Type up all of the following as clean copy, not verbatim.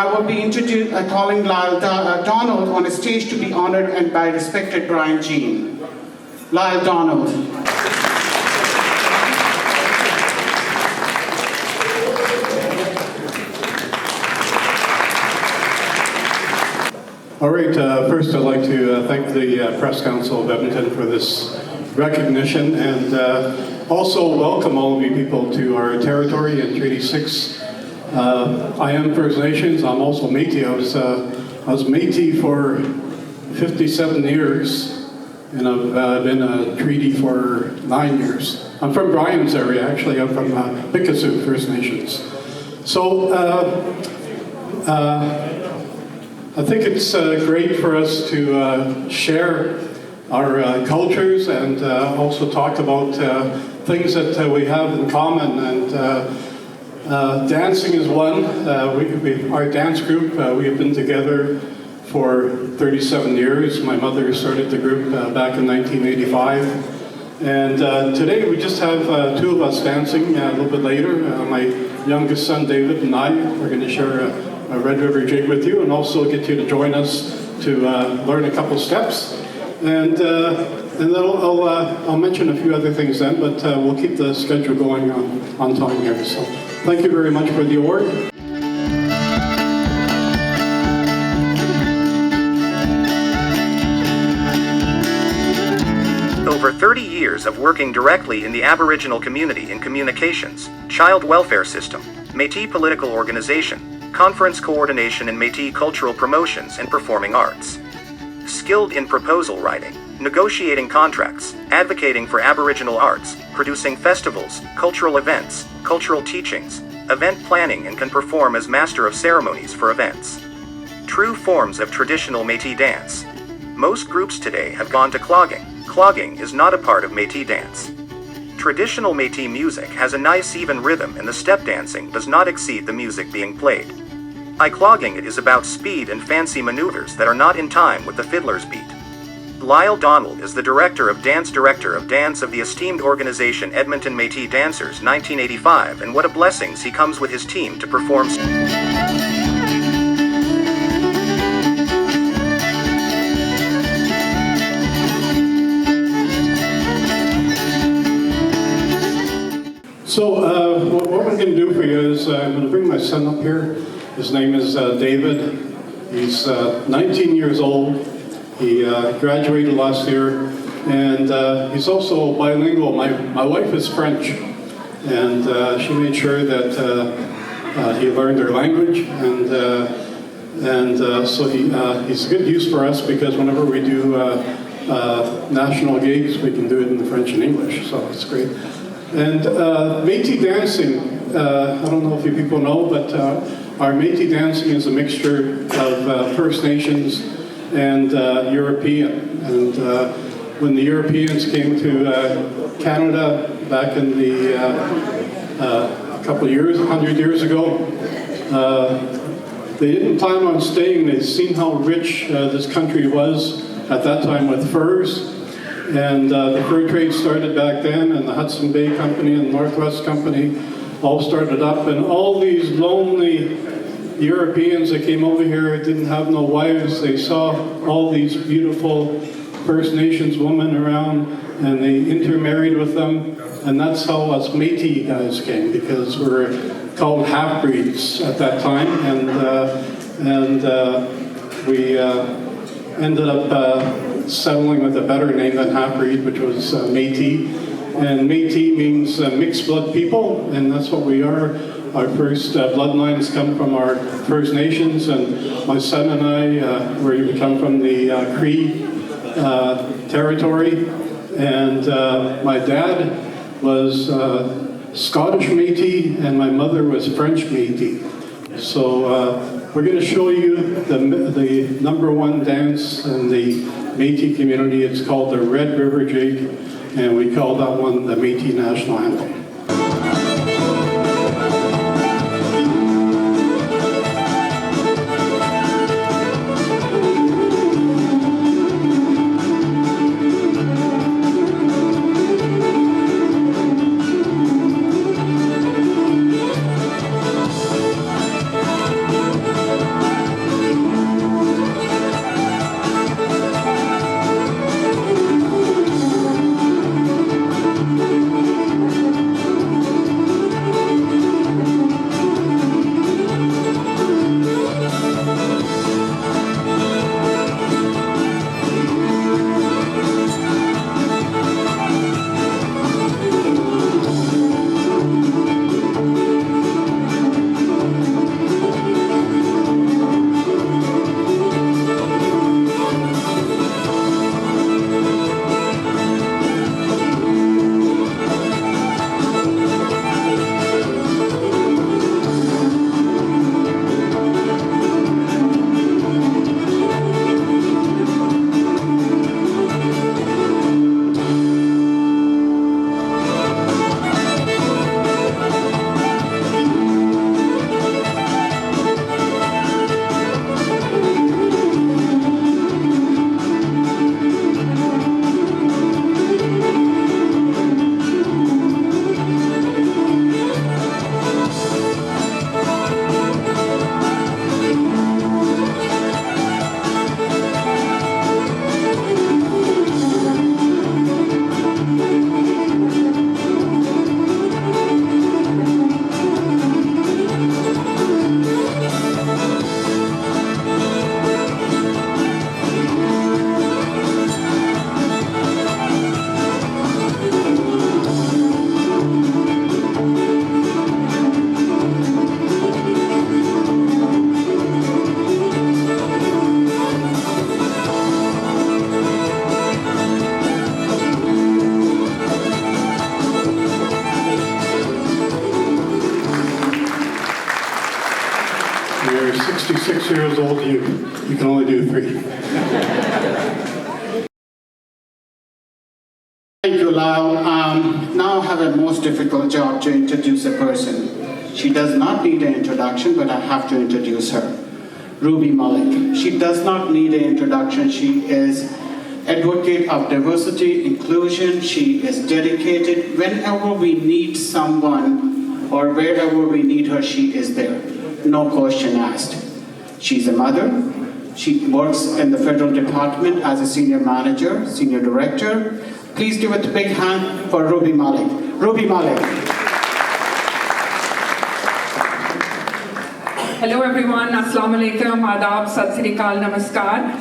I will be calling Lyle Donald on a stage to be honored and by respected Brian Jean. Lyle Donald. All right, first I'd like to thank the Press Council of Edmonton for this recognition, and also welcome all of you people to our territory in Treaty 6. I am First Nations. I'm also Métis. I was Métis for 57 years, and I've been a treaty for 9 years. I'm from Brian's area, actually. I'm from Pickasoo First Nations. So I think it's great for us to share our cultures and also talk about things that we have in common. And dancing is one. Our dance group, we have been together for 37 years. My mother started the group back in 1985. And today we just have two of us dancing a little bit later. My youngest son, David, and I are going to share a Red River jig with you, and also get you to join us to learn a couple steps. And then I'll mention a few other things then, but we'll keep the schedule going on time here. So thank you very much for the award. Over 30 years of working directly in the Aboriginal community in communications, child welfare system, Métis political organization, conference coordination in Métis cultural promotions and performing arts. Skilled in proposal writing, negotiating contracts, advocating for Aboriginal arts, producing festivals, cultural events, cultural teachings, event planning, and can perform as master of ceremonies for events. True forms of traditional Métis dance. Most groups today have gone to clogging. Clogging is not a part of Métis dance. Traditional Métis music has a nice even rhythm, and the step dancing does not exceed the music being played. Clogging it is about speed and fancy maneuvers that are not in time with the fiddler's beat. Lyle Donald is the Director of Dance of the esteemed organization Edmonton Métis Dancers 1985, and what a blessings he comes with his team to perform. So what we're going to do for you is I'm going to bring my son up here. His name is David. He's 19 years old. He graduated last year, and he's also bilingual. My wife is French, and she made sure that he learned our language, and so he's a good use for us, because whenever we do national gigs, we can do it in French and English, so it's great. And Métis dancing, I don't know if you people know, but our Métis dancing is a mixture of First Nations and European. And when the Europeans came to Canada back in the couple of years, 100 years ago, they didn't plan on staying. They'd seen how rich this country was at that time with furs. And the fur trade started back then, and the Hudson Bay Company and Northwest Company all started up, and all these lonely Europeans that came over here didn't have no wives. They saw all these beautiful First Nations women around, and they intermarried with them, and that's how us Métis guys came, because we're called half-breeds at that time, and we ended up settling with a better name than half-breed, which was Métis. And Métis means mixed blood people, and that's what we are. Our first bloodlines come from our First Nations, and my son and I, we come from the Cree territory, and my dad was Scottish Métis, and my mother was French Métis. So we're going to show you the #1 dance in the Métis community. It's called the Red River Jig, and we call that one the Métis National Anthem. When you're 66 years old, you can only do 3. Thank you, Lyle. Now I have a most difficult job to introduce a person. She does not need an introduction, but I have to introduce her. Ruby Malik. She does not need an introduction. She is advocate of diversity, inclusion. She is dedicated. Whenever we need someone or wherever we need her, she is there. No question asked. She's a mother. She works in the federal department as a senior manager, senior director. Please give it a big hand for Ruby Malik. Ruby Malik. Hello everyone, Assalamu alaikum, Adab, Sat Sri Akal, Namaskar.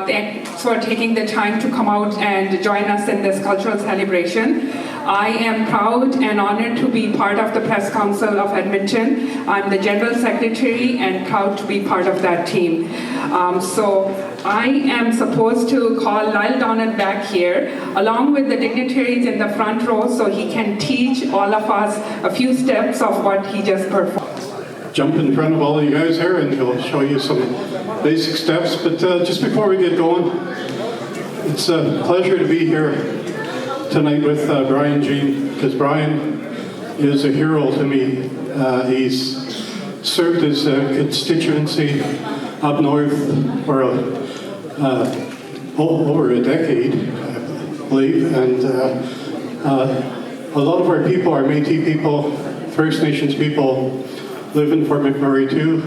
Thanks for taking the time to come out and join us in this cultural celebration. I am proud and honored to be part of the Press Council of Edmonton. I'm the General Secretary and proud to be part of that team. So I am supposed to call Lyle Donald back here along with the dignitaries in the front row so he can teach all of us a few steps of what he just performed. Jump in front of all of you guys here and he'll show you some basic steps. But just before we get going, it's a pleasure to be here tonight with Brian Jean, because Brian is a hero to me. He's served his constituency up north for over a decade, I believe, and a lot of our people, our Métis people, First Nations people, live in Fort McMurray too,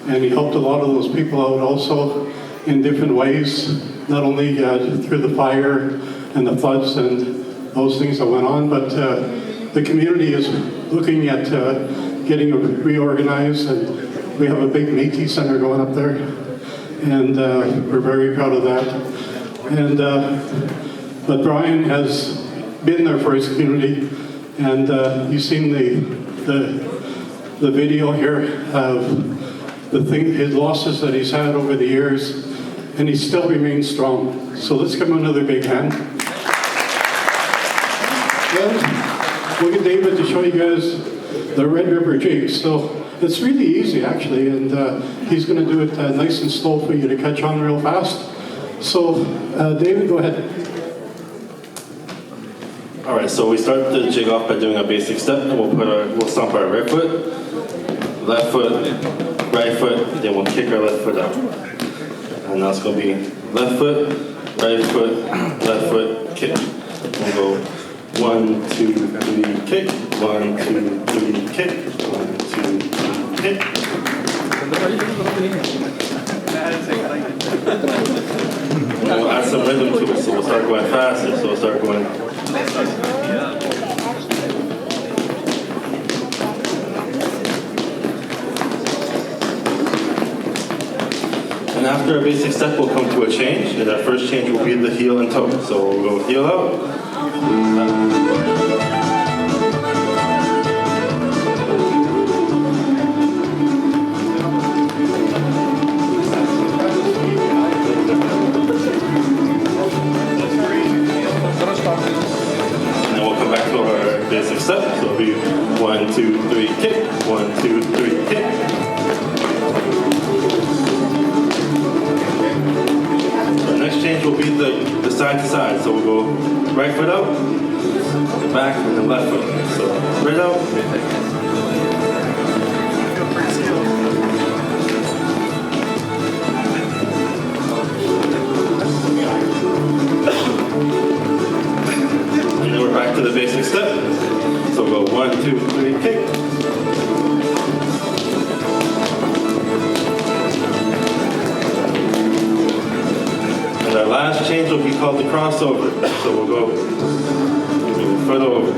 and he helped a lot of those people out also in different ways, not only through the fire and the floods and those things that went on, but the community is looking at getting reorganized, and we have a big Métis Center going up there, and we're very proud of that. And but Brian has been there for his community, and you've seen the video here of his losses that he's had over the years, and he still remains strong. So let's give him another big hand. And we'll get David to show you guys the Red River jig. So it's really easy actually, and he's going to do it nice and slow for you to catch on real fast. So David, go ahead. All right, so we start the jig off by doing a basic step, and we'll stomp our right foot, left foot, right foot, then we'll kick our left foot out. And now it's going to be left foot, right foot, left foot, kick. We'll go 1, 2, 3, kick, 1, 2, 3, kick, 1, 2, 3, kick. And we'll add some rhythm to it, so we'll start going faster, so we'll start going. And after a basic step, we'll come to a change, and our first change will be the heel and toe. So we'll go heel out. And then we'll come back to our basic step. So it'll be 1, 2, 3, kick, 1, 2, 3, kick. Next change will be the side to side. So we'll go right foot out, the back, and then left foot. So right out. And then we're back to the basic step. So we'll go 1, 2, 3, kick. Our last change will be called the crossover. So we'll go foot over,